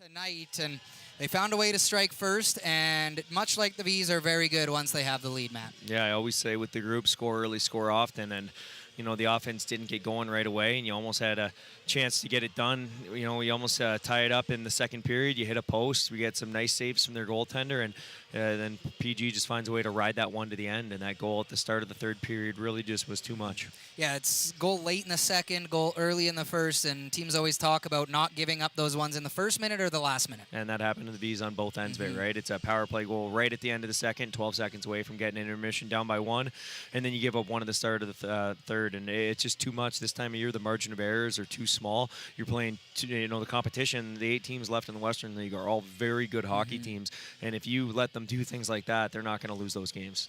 tonight, and they found a way to strike first, and much like the Vees are very good once they have the lead, Matt. Yeah, I always say with the group, score early, score often, and the offense didn't get going right away, and you almost had a chance to get it done. We almost tie it up in the second period. You hit a post. We get some nice saves from their goaltender, and then PG just finds a way to ride that one to the end, and that goal at the start of the third period really just was too much. Yeah, it's goal late in the second, goal early in the first, and teams always talk about not giving up those ones in the first minute or the last minute. And that happened to the Vees on both ends of it, right? It's a power play goal right at the end of the second, 12 seconds away from getting intermission, down by one, and then you give up one at the start of the third, and it's just too much. This time of year, the margin of errors are too small. You're playing, the competition, the 8 teams left in the Western League are all very good hockey teams, and if you let them do things like that, they're not going to lose those games.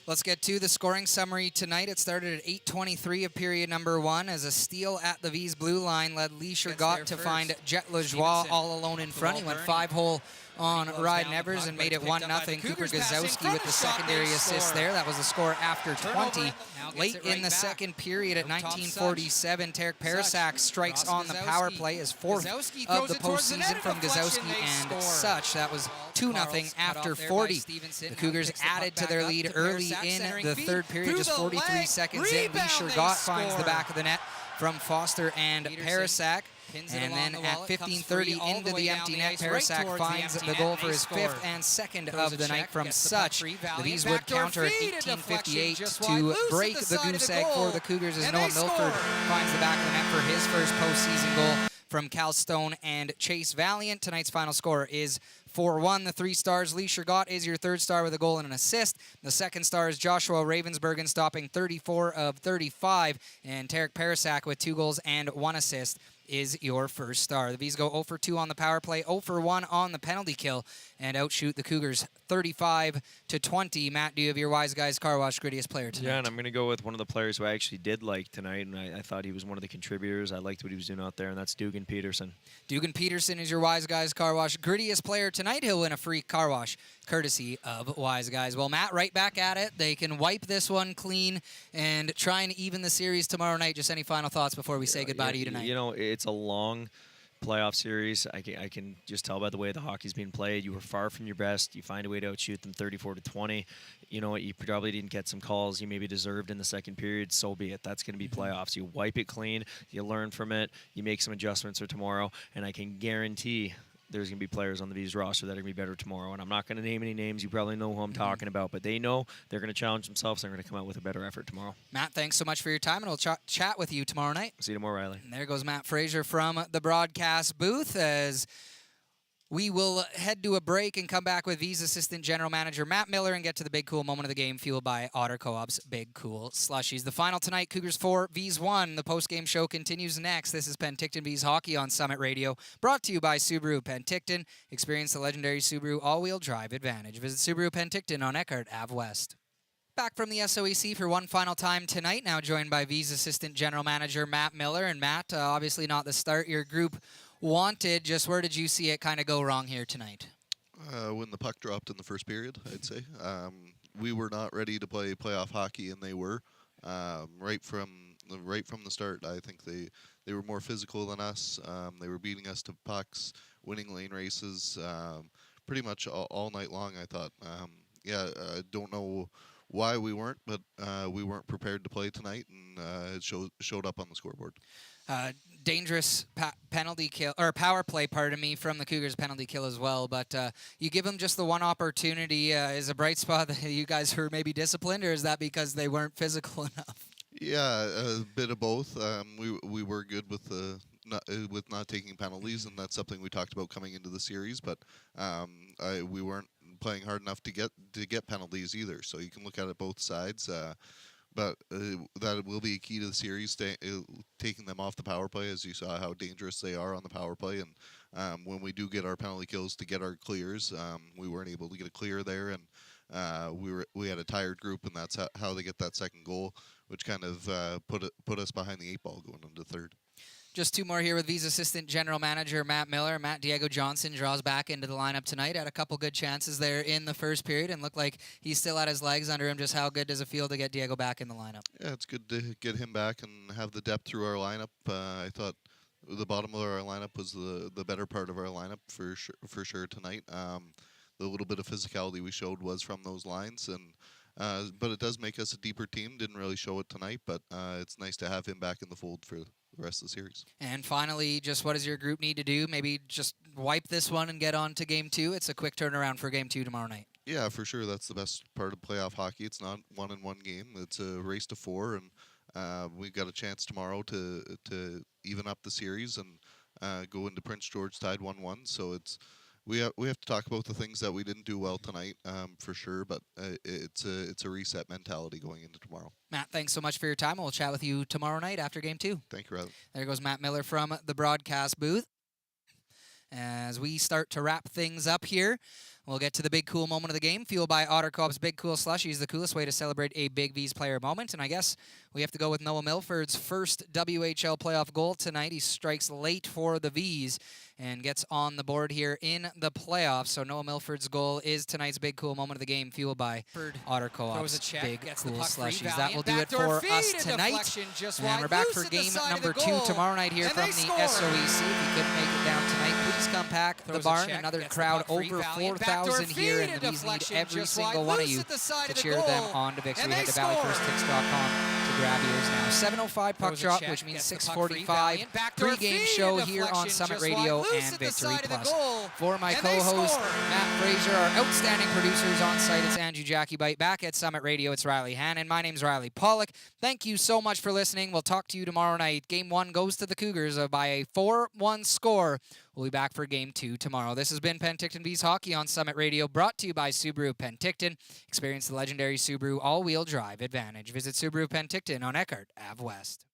Let's get to the scoring summary tonight. It started at 8:23 of period number 1 as a steal at the Vees blue line led Lee Shergott to find Jet Lajoie all alone in front. He went 5-hole on Ryden Evers and made it 1-0. Cooper Gazowski with the secondary assist there. That was the score after 20. Late in the second period at 19:47, Tarek Parasak strikes on the power play, his 4th of the postseason from Gazowski and such. That was 2-0 after 40. The Cougars added to their lead early in the third period, just 43 seconds in. Lee Shergott finds the back of the net from Foster and Parasak. And then at 15:30 into the empty net, Parasak finds the goal for his 5th and 2nd of the night from such. The Vees would counter at 18:58 to break the goose egg for the Cougars as Noah Milford finds the back of the net for his first postseason goal from Cal Stone and Chase Valiant. Tonight's final score is 4-1. The 3 stars, Lee Shergott is your 3rd star with a goal and an assist. The 2nd star is Joshua Ravensbergen, stopping 34 of 35. And Tarek Parasak with 2 goals and 1 assist is your 1st star. The Vees go 0 for 2 on the power play, 0 for 1 on the penalty kill, and outshoot the Cougars 35-20. Matt, do you have your Wise Guys Car Wash grittiest player tonight? Yeah, and I'm going to go with one of the players who I actually did like tonight, and I thought he was one of the contributors. I liked what he was doing out there, and that's Dugan Peterson. Dugan Peterson is your Wise Guys Car Wash grittiest player tonight. He'll win a free car wash courtesy of Wise Guys. Well, Matt, right back at it. They can wipe this one clean and try and even the series tomorrow night. Just any final thoughts before we say goodbye to you tonight? It's a long playoff series. I can just tell by the way the hockey's being played. You were far from your best. You find a way to outshoot them 34-20. You know what? You probably didn't get some calls you maybe deserved in the second period. So be it. That's going to be playoffs. You wipe it clean. You learn from it. You make some adjustments for tomorrow. And I can guarantee there's going to be players on the Vees roster that are going to be better tomorrow. And I'm not going to name any names. You probably know who I'm talking about. But they know they're going to challenge themselves. They're going to come out with a better effort tomorrow. Matt, thanks so much for your time, and we'll chat with you tomorrow night. See you tomorrow, Riley. And there goes Matt Fraser from the broadcast booth as we will head to a break and come back with Vees Assistant General Manager Matt Miller and get to the big cool moment of the game fueled by Otter Co-op's Big Cool Slushies. The final tonight, Cougars 4, Vees 1. The postgame show continues next. This is Penticton Vees Hockey on Summit Radio, brought to you by Subaru Penticton. Experience the legendary Subaru all-wheel drive advantage. Visit Subaru Penticton on Eckhart Ave West. Back from the SOEC for one final time tonight, now joined by Vees Assistant General Manager Matt Miller. And Matt, obviously not the start your group wanted. Just where did you see it kind of go wrong here tonight? When the puck dropped in the first period, I'd say. We were not ready to play playoff hockey, and they were. Right from the start, I think they were more physical than us. They were beating us to pucks, winning lane races, pretty much all night long, I thought. I don't know why we weren't, but we weren't prepared to play tonight, and it showed up on the scoreboard. Dangerous penalty kill, or power play, from the Cougars penalty kill as well. But you give them just the one opportunity. Is a bright spot that you guys were maybe disciplined, or is that because they weren't physical enough? Yeah, a bit of both. We were good with not taking penalties, and that's something we talked about coming into the series. But we weren't playing hard enough to get penalties either. So you can look at it both sides. But that will be a key to the series, taking them off the power play, as you saw how dangerous they are on the power play. And when we do get our penalty kills to get our clears, we weren't able to get a clear there, and we had a tired group, and that's how they get that second goal, which kind of put us behind the 8 ball going into third. Just 2 more here with Vees Assistant General Manager Matt Miller. Matt, Diego Johnson draws back into the lineup tonight. Had a couple good chances there in the first period and looked like he still had his legs under him. Just how good does it feel to get Diego back in the lineup? Yeah, it's good to get him back and have the depth through our lineup. I thought the bottom of our lineup was the better part of our lineup for sure tonight. The little bit of physicality we showed was from those lines, and but it does make us a deeper team. Didn't really show it tonight, but it's nice to have him back in the fold for the rest of the series. And finally, just what does your group need to do? Maybe just wipe this one and get on to Game 2. It's a quick turnaround for Game 2 tomorrow night. Yeah, for sure. That's the best part of playoff hockey. It's not 1-1 game. It's a race to 4, and we've got a chance tomorrow to even up the series and go into Prince George tied 1-1. So we have to talk about the things that we didn't do well tonight, for sure. But it's a reset mentality going into tomorrow. Matt, thanks so much for your time. We'll chat with you tomorrow night after Game 2. Thank you, Riley. There goes Matt Miller from the broadcast booth. As we start to wrap things up here, we'll get to the big cool moment of the game, fueled by Otter Co-op's Big Cool Slushies, the coolest way to celebrate a big Vees player moment. And I guess we have to go with Noah Milford's first WHL playoff goal tonight. He strikes late for the Vees and gets on the board here in the playoffs. So Noah Milford's goal is tonight's big cool moment of the game, fueled by Otter Co-op's Big Cool Slushies. That will do it for us tonight. And we're back for game number 2 tomorrow night here from the SOEC. If you couldn't make it down tonight, please come pack the barn. Another crowd over 4,000 here, and the Vees need every single one of you to cheer them on to victory. Head to valleyfirsttix.com to grab yours now. 7:05 puck drop, which means 6:45 pre-game show here on Summit Radio and Victory Plus. For my co-host, Matt Fraser, our outstanding producers on site, it's Andrew Jackie Bite. Back at Summit Radio, it's Riley Hannon. My name's Riley Pollock. Thank you so much for listening. We'll talk to you tomorrow night. Game 1 goes to the Cougars by a 4-1 score. We'll be back for Game 2 tomorrow. This has been Penticton Vees Hockey on Summit Radio, brought to you by Subaru Penticton. Experience the legendary Subaru all-wheel drive advantage. Visit Subaru Penticton on Eckhart Ave West.